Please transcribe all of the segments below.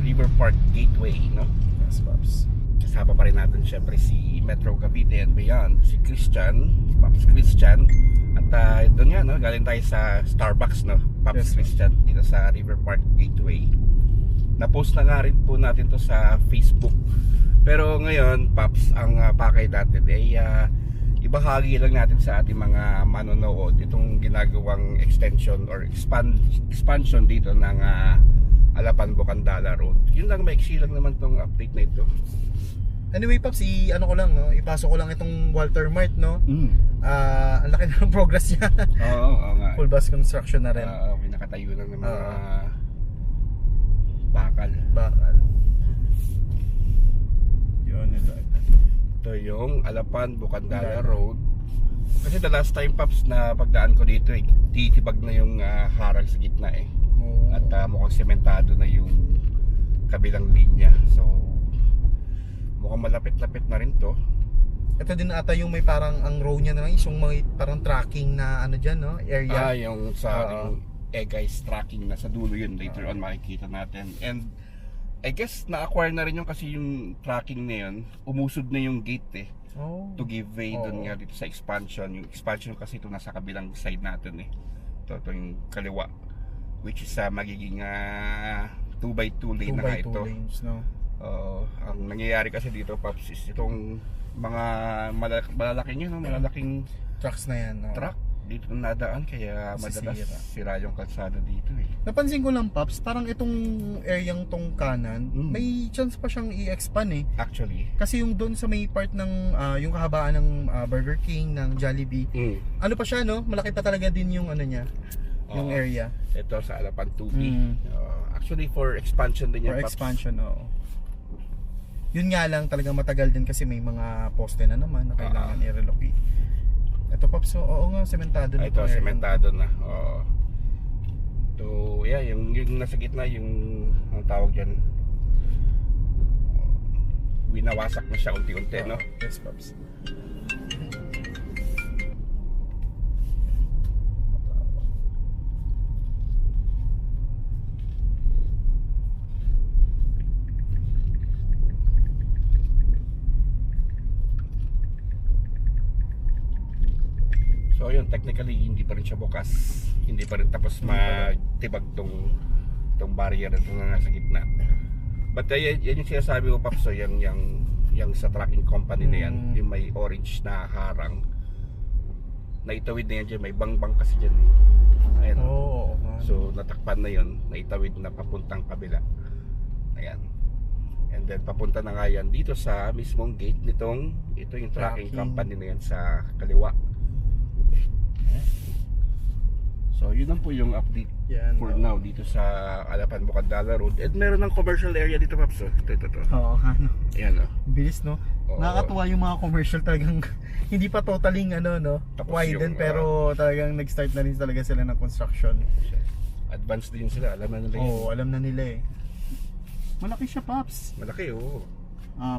River Park Gateway, no? Yes, Pops. Kasama pa rin natin syempre si Metro Cavite and beyond, si Christian, Pops Christian. At doon nga, no? Galing tayo sa Starbucks, no? Pops Yes, Christian dito sa River Park Gateway. Na-post na nga rin po natin to sa Facebook. Pero ngayon, Pops, ang pakay natin ay ibahagi lang natin sa ating mga manonood itong ginagawang extension or expansion dito ng Alapan Bocandala Road. Yun lang, maiksi lang naman tong update na ito. Anyway, Pops, ano ko lang, no? Ipasok ko lang itong Walter Mart, no? Ang laki na ng progress niya. Oo nga. Full bus construction na rin. Pinakatayo lang ng mga bakal. Yun, ito. Ito yung Alapan Bocandala Road. Kasi the last time, Pops, na pagdaan ko dito, titibag na yung harang sa gitna eh. At mukhang sementado na yung kabilang linya. So mukhang malapit-lapit na rin to. Ito din ata yung may parang ang row niya na lang is yung may parang tracking na ano dyan, no? Area. Yung sa guys, tracking na sa dulo yun. Later on makikita natin. And I guess na-acquire na rin yung kasi yung tracking na yun. Umusod na yung gate eh. To give way dun nga dito sa expansion. Yung expansion kasi ito nasa kabilang side natin eh. Ito yung kaliwa. Which is magiging 2x2 lane na nga ito. 2x2 lanes, no? Ang nangyayari kasi dito, Pops, is itong mga malalaking yun, no? Malalaking Trucks na yan, no? truck dito nadaan, kaya madalas sira yung kalsada dito eh. Napansin ko lang, Pops, parang itong areang tong kanan, may chance pa siyang i-expand eh. Actually, kasi yung doon sa may part ng yung kahabaan ng Burger King, ng Jollibee, ano pa siya, no? Malaki pa talaga din yung ano niya, yung area. Ito sa Alapan 2B. Actually for expansion din yan, For Pops. expansion, oo. Yun nga lang, talagang matagal din kasi may mga poste na naman na kailangan i-relocate. Ito, Pops, oo nga, sementado na. Ito, sementado na. So, yeah, yung nasa gitna, yung ang tawag dyan, winawasak na siya unti-unti, no? Yes, Pops. So yun, technically hindi pa rin siya bukas. Hindi pa rin tapos magtibag tong barrier na ito na nasa gitna. But yan yung sinasabi ko, Pops, so yung sa tracking company na yan, yung may orange na harang, naitawid na yan dyan, may bangbang kasi dyan eh. Ayan. So natakpan na yun, naitawid na papuntang kabila. Ayan. And then papunta na nga yan dito sa mismong gate nitong, ito yung tracking company na yan sa kaliwa. So yun lang po yung update for now dito sa Alapan Bocandala Road. At meron ng commercial area dito, Pops. Ito. Oo, ano. Ayan, Bilis, no? Nakakatuwa yung mga commercial talagang hindi pa totaling widen, pero talagang nag-start na rin talaga sila ng construction. Advanced din sila, alam na nila yun. Alam na nila eh. Malaki siya, Pops. Malaki,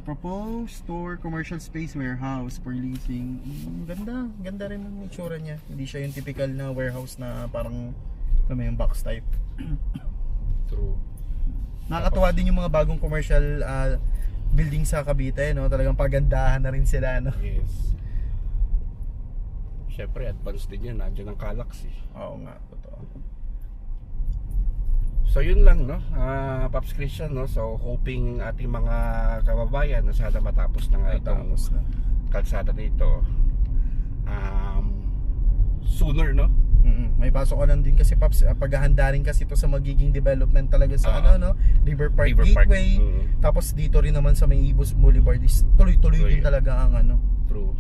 Proposed store commercial space warehouse for leasing. Ganda rin ang itsura niya. Hindi siya yung typical na warehouse na parang may box type. True. Nakakatuwa din yung mga bagong commercial building sa Cavite, no? Talagang pagandahan na rin sila, no? Yes. Syempre, advanced din yan. Nandiyan ang Calax eh. Oo nga, totoo. So yun lang, no? Pops Christian, no? So hoping ating mga kababayan na sana matapos na nga itong kalsada nito sooner, no? May pasok ko lang din kasi, Pops, paghahanda rin kasi ito sa magiging development talaga sa River Park Gateway. Tapos dito rin naman sa may Ibus Boulevard is tuloy-tuloy din talaga ang True.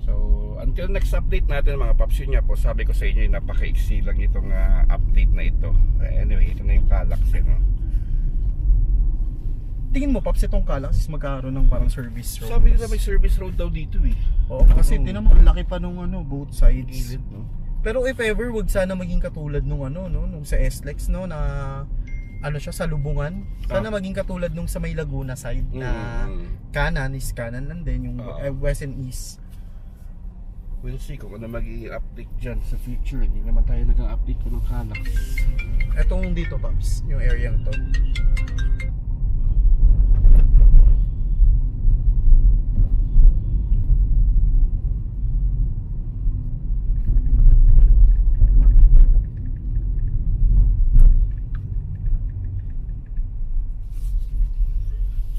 So until next update natin, mga Pops, yun nga po, sabi ko sa inyo, napaka-iksi lang itong update na ito. Anyway, ito na yung Calax, no? Tingin mo, Pops, itong Calax is magkakaroon ng parang service road? Sabi nila may service road daw dito eh. Oo, kasi tinan mo, laki pa nung both sides. Gilid, no? Pero if ever, wag sana maging katulad nung nung sa SLEX, no, na siya sa Lubungan. Sana maging katulad nung sa may Laguna side na kanan lang din yung west and east. We'll see kung ano magiging update dyan sa future. Hindi naman tayo nag-update ko ng Calax. Etong dito, Paps, yung area to.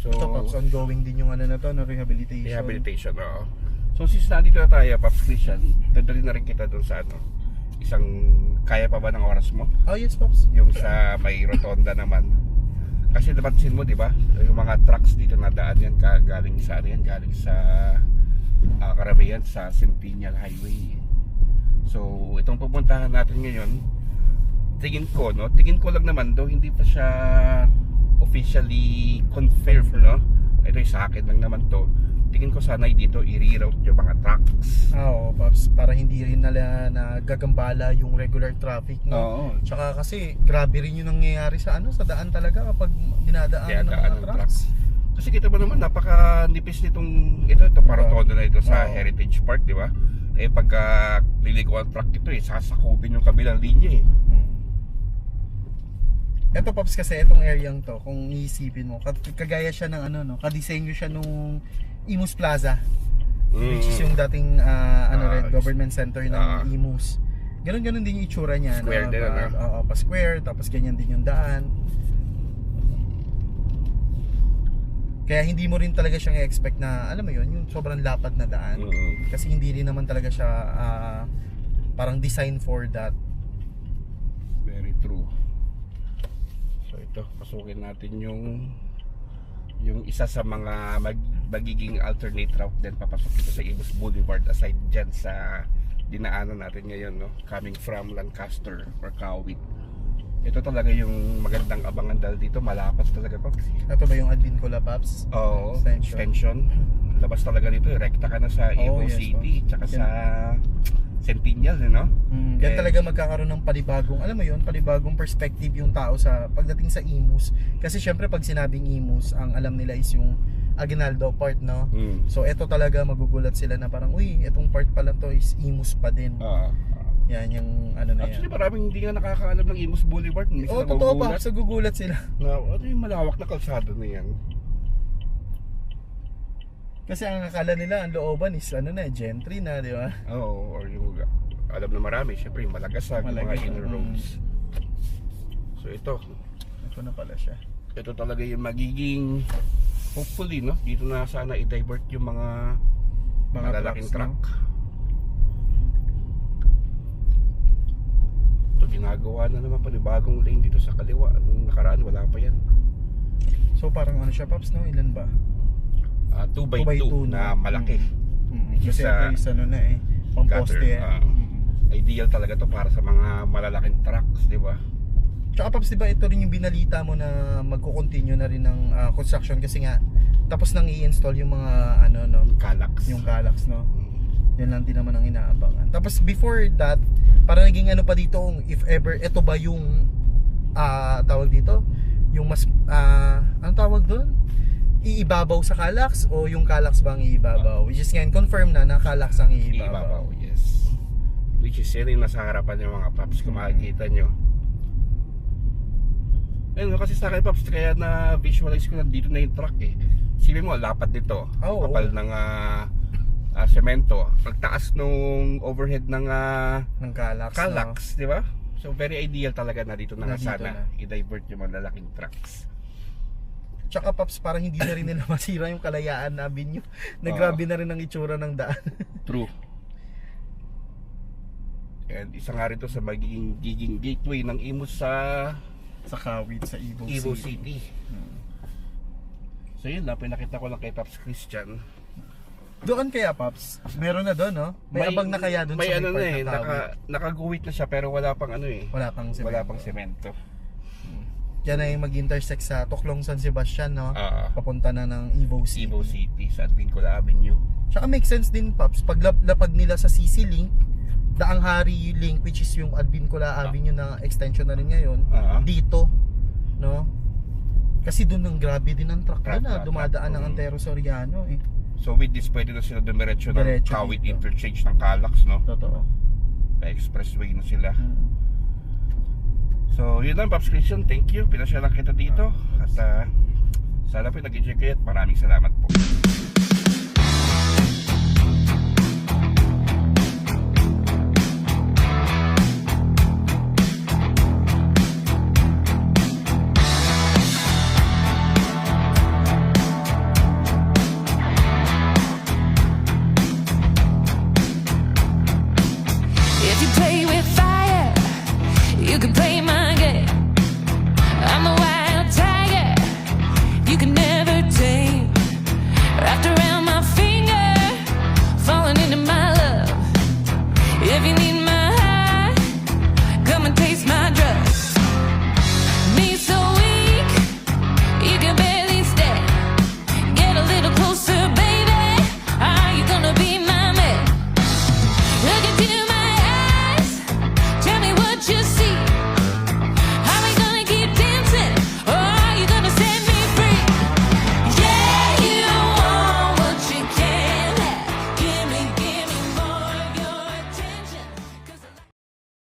So, Ito, Paps, ongoing din yung ano na to, no, rehabilitation. rehabilitation, oo. So since nandito na tayo, Pops Christian, dadali na rin kita doon sa ano, isang, kaya pa ba ng oras mo? Oh, yes, Paps. Yung sa may rotonda naman. Kasi napansin mo, di ba? Yung mga trucks dito na daan yan, galing sa ano yan, galing sa karamihan sa Centennial Highway. So itong pupuntahan natin ngayon, tingin ko lang naman do, hindi pa siya officially confirmed, no? Ito yung sa akin lang naman to. Tingin ko sana dito i-reroute yung mga trucks. Oo, Paps, para hindi rin nagagambala yung regular traffic, no? Oo. Tsaka kasi grabe rin yung nangyayari sa sa daan talaga kapag dinadaan ng mga trucks. Kasi kita mo naman napaka-nipis nitong itong parotondo na ito sa Heritage Park, di ba? Eh pagka liliko ang truck ito sasakupin yung kabilang linya eh. Ito, Pops, kasi itong area to, kung iisipin mo, kagaya siya ng kadisenyo siya nung Imus Plaza, which is yung dating government center ng Imus. Ganon din yung itsura niya. Square din, pa-square, tapos ganyan din yung daan. Kaya hindi mo rin talaga siyang i-expect na, alam mo yun, yung sobrang lapad na daan. Kasi hindi rin naman talaga siya parang design for that. Very true. So ito, pasukin natin yung isa sa mga magiging alternate route din papasok dito sa Imus Boulevard, aside dyan sa dinaanan natin ngayon, no? Coming from Lancaster or Kawit. Ito talaga yung magandang abangan dahil dito malapas talaga pa. Ito ba yung Advincula, Paps? Oo, extension. Labas talaga dito, rekta ka na sa Imus City, tsaka sa Centennial, no? Yan talaga magkakaroon ng panibagong, alam mo yun, panibagong perspective yung tao sa pagdating sa Imus. Kasi syempre pag sinabing Imus, ang alam nila is yung Aguinaldo part, no? So ito talaga magugulat sila na parang, uy, itong part pala to is Imus pa din. Yan yung ano na actually, yan. maraming hindi nga nakakaalam ng Imus Boulevard. Oo, totoo, pa, sa gugulat sila. Ano yung malawak na kalsado na yan? Kasi ang akala nila, ang looban is gentry na, di ba? Oo, or yung alam na marami, syempre yung Malagasag, yung mga inner roads. So ito na pala siya. Ito talaga yung magiging, hopefully, no? Dito na sana i-divert yung mga malalaking truck. Ito, ginagawa na naman panibagong lane dito sa kaliwa. Nung nakaraan, wala pa yan. So parang ano siya, Paps, no? Ilan ba? 2x2 na malaki. Kasi ito is pamposte. Ideal talaga to para sa mga malalaking trucks, di ba? Tsaka, Paps, di ba ito rin yung binalita mo na magko-continue na rin ng construction kasi nga tapos nang i-install yung mga yung Calax, no? Yan lang din naman ang inaabangan. Tapos before that, para naging pa dito, if ever ito ba yung tawag dito, yung mas anong tawag doon? Iibabaw sa Calax o yung Calax bang iibabaw? Which is ngayon confirm na Calax ang iibabaw. Yes. Which is yun yung nasa harapan yung mga Paps, kung makikita nyo. Ayun, kasi sa akin, Paps, kaya na visualize ko na dito na yung truck eh. Sipin mo, lapad dito. Kapal ng semento. Pagtaas nung overhead ng Calax, di ba? So very ideal talaga na dito na sana i-divert yung mga lalaking trucks. Tsaka, Paps, parang hindi na rin nila masira yung Kalayaan Avenue. Nagrabe na rin ang itsura ng daan. True. And isa nga rin to sa magiging gateway ng Imus sa Kawit, sa Imus City. So yun lang, pinakita ko lang kay Pops Christian. Doon kaya, Pops? Meron na doon, no? May abang na kaya doon sa may nakaguhit na siya pero wala pang Wala pang semento. Yan ay mag-intersect sa Tuklong San Sebastian, no? Papunta na ng Evo City sa Advincula Avenue. Tsaka make sense din, Pops, pag lapag nila sa CC Link, Daang Hari Link, which is yung Advincula Avenue na extension na rin ngayon, dito, no? Kasi doon ang grabe din ang truck doon, dumadaan ng Antero Soriano eh. So with this, pwede na sila dumiretso ng Diretso Kawit dito. interchange ng Calax, no? Totoo. Pa-expressway na sila. So yun lang, Pops Christian, thank you. Pinasya lang kita dito. At sana po nag-enjoy kayo at maraming salamat po.